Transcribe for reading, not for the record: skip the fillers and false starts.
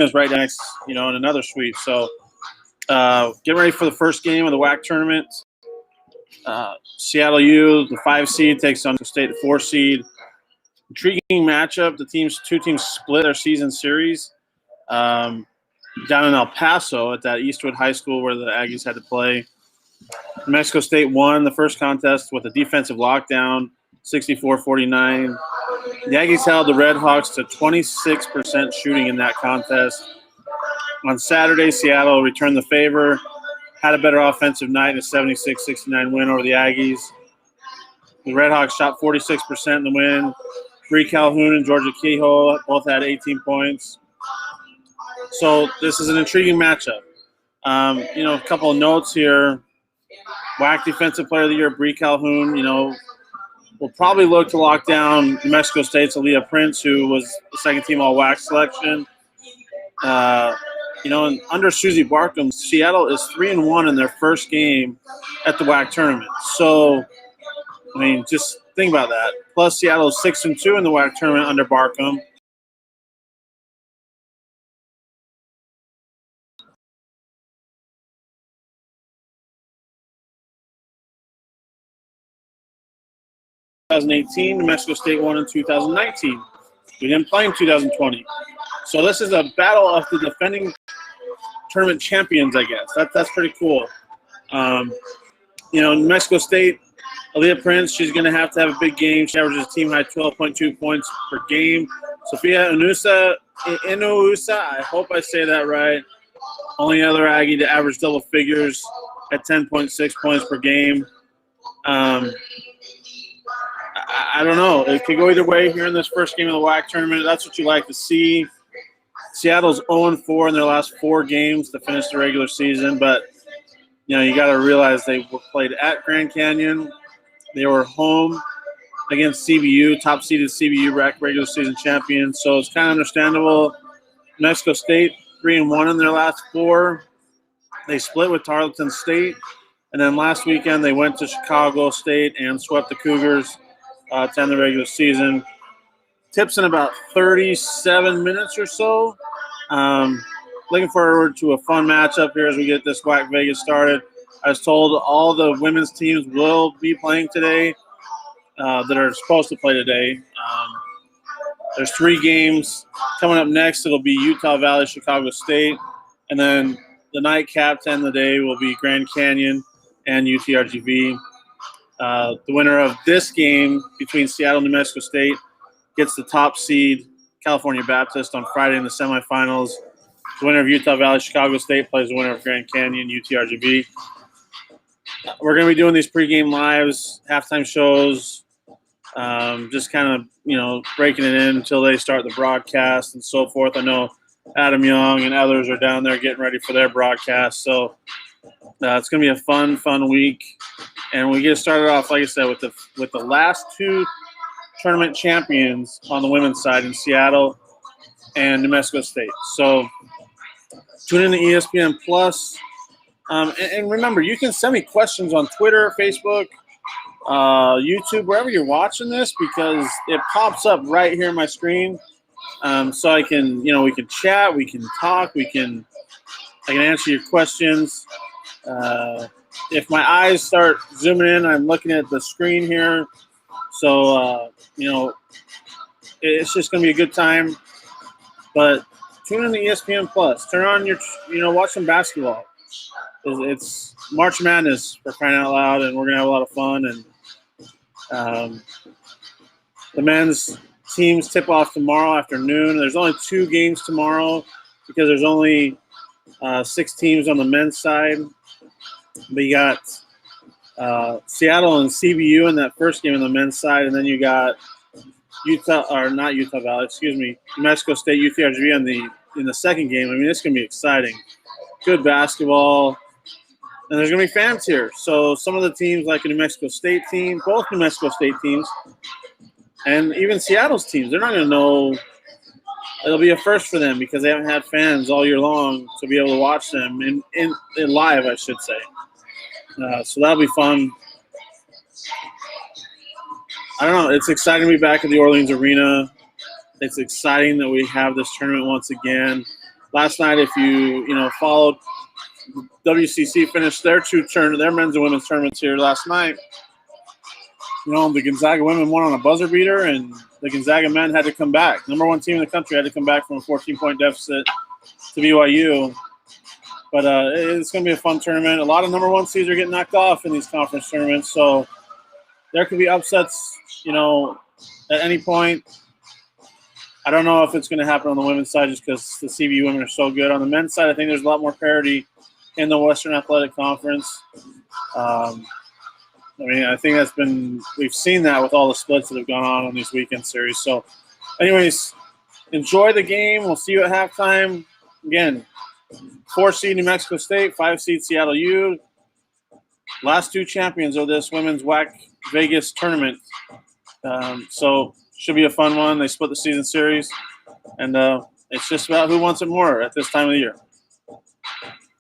is right next, in another suite. So getting ready for the first game of the WAC tournament. Seattle U, the 5 seed, takes on State, the 4 seed. Intriguing matchup. The two teams split their season series down in El Paso at that Eastwood High School where the Aggies had to play. New Mexico State won the first contest with a defensive lockdown, 64-49. The Aggies held the Red Hawks to 26% shooting in that contest. On Saturday, Seattle returned the favor, had a better offensive night, a 76-69 win over the Aggies. The Red Hawks shot 46% in the win. Bree Calhoun and Georgia Kehoe both had 18 points. So this is an intriguing matchup. A couple of notes here. WAC Defensive Player of the Year, Bree Calhoun, will probably look to lock down New Mexico State's Aaliyah Prince, who was the second-team All-WAC selection. And under Susie Barkham, Seattle is 3-1 in their first game at the WAC tournament. So, just think about that. Plus, Seattle is 6-2 in the WAC tournament under Barkham. In 2018, New Mexico State won in 2019. We didn't play in 2020. So this is a battle of the defending tournament champions, I guess. That's pretty cool. New Mexico State, Aaliyah Prince, she's going to have a big game. She averages a team-high 12.2 points per game. Sophia Inusa, I hope I say that right. Only other Aggie to average double figures at 10.6 points per game. I don't know. It could go either way here in this first game of the WAC tournament. That's what you like to see. Seattle's 0-4 in their last 4 games to finish the regular season, but you got to realize they were played at Grand Canyon. They were home against CBU, top-seeded CBU regular season champions, so it's kind of understandable. New Mexico State 3-1 in their last 4. They split with Tarleton State, and then last weekend they went to Chicago State and swept the Cougars to end the regular season. Tips in about 37 minutes or so. Looking forward to a fun matchup here as we get this WAC Vegas started. I was told all the women's teams will be playing today that are supposed to play today. There's 3 games. Coming up next, it'll be Utah Valley, Chicago State. And then the nightcap to end the day will be Grand Canyon and UTRGV. The winner of this game between Seattle and New Mexico State gets the top seed, California Baptist, on Friday in the semifinals. The winner of Utah Valley, Chicago State, plays the winner of Grand Canyon, UTRGV. We're going to be doing these pregame lives, halftime shows, just kind of, breaking it in until they start the broadcast and so forth. I know Adam Young and others are down there getting ready for their broadcast. So it's going to be a fun week. And we get started off, like I said, with the last 2 tournament champions on the women's side in Seattle and New Mexico State. So tune in to ESPN Plus. And remember, you can send me questions on Twitter, Facebook, YouTube, wherever you're watching this, because it pops up right here on my screen. So I can, we can chat, we can talk, I can answer your questions. If my eyes start zooming in, I'm looking at the screen here. So, it's just going to be a good time. But tune in to ESPN Plus. Turn on your, watch some basketball. It's March Madness, for crying out loud, and we're going to have a lot of fun. And the men's teams tip off tomorrow afternoon. There's only 2 games tomorrow because there's only 6 teams on the men's side. But you got Seattle and CBU in that first game on the men's side, and then you got New Mexico State, UTRGV in the second game. It's going to be exciting. Good basketball. And there's going to be fans here. So some of the teams, like a New Mexico State team, both New Mexico State teams, and even Seattle's teams, they're not going to know. It'll be a first for them because they haven't had fans all year long to be able to watch them in live, I should say. So that'll be fun. I don't know. It's exciting to be back at the Orleans Arena. It's exciting that we have this tournament once again. last night, if you followed, WCC finished their their men's and women's tournaments here last night. The Gonzaga women won on a buzzer beater, and the Gonzaga men had to come back. Number 1 team in the country had to come back from a 14-point deficit to BYU. But it's going to be a fun tournament. A lot of number 1 seeds are getting knocked off in these conference tournaments, so there could be upsets, at any point. I don't know if it's going to happen on the women's side just because the CBU women are so good. On the men's side, I think there's a lot more parity in the Western Athletic Conference. I think we've seen that with all the splits that have gone on these weekend series. So, anyways, enjoy the game. We'll see you at halftime. Again, 4 seed New Mexico State, 5 seed Seattle U. Last 2 champions of this women's WAC Vegas tournament. So, should be a fun one. They split the season series, and it's just about who wants it more at this time of the year.